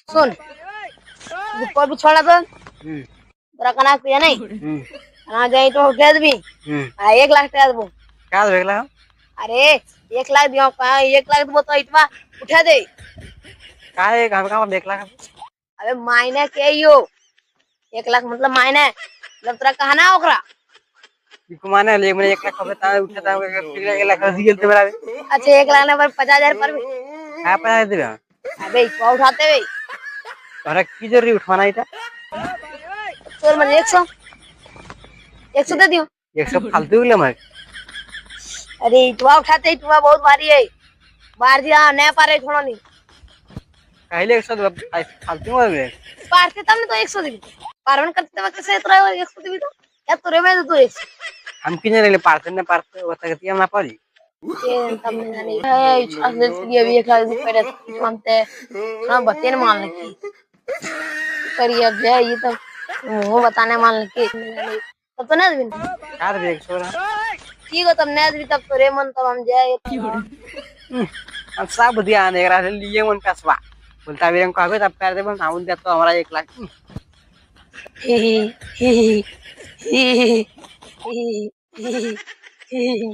सुन ऊपर भी छोड़ा तो हम्म तेरा कना पिया नहीं हम्म ना जाए तो दे भी हम्म 1 लाख दे दो। क्या देखला अरे 1 लाख दियो का 1 लाख दो तो इतना उठा दे। का है का देखला अबे मायने के यो 1 लाख मतलब मायने मतलब तेरा कहना ओकरा। इको माने ले मैंने 1 लाख खबे उठता फिर 1 लाख दिए थे मेरा अच्छा 1 लाख ने पर 50,000 पर भी क्या पता दे अबे इतना उठाते भाई और की जरूरी उठवाना इटा चोर मतलब 100 दे दियो। 100 फालतू गेले मर अरे इतना उठाते इतना बहुत भारी है बाहर दिया नहीं पारे थोड़ा नहीं कहले 100 फालतू मर गए पारते तब ने तो 100 दी पारवन करते वक्त से इतना 100 दी तो या तुरे में तो 100 हम किने ले पार्टे बता के हम ना पारी ये तब नहीं जानी है असले ये भी 1 लाख रुपए मानते ना बतेन मान लगी करिए अब जाए ये तो वो बताने मान लगी तब तो नहीं यार भी 100 ठीक है तब नहीं दी तब तो रे मन तब हम जाए हम सब दिया आने करा लिए मन पैसा बोलता भी हमको आगे तब कर दे बस हम दे तो हमारा 1 लाख ही ही ही ही ही ही ही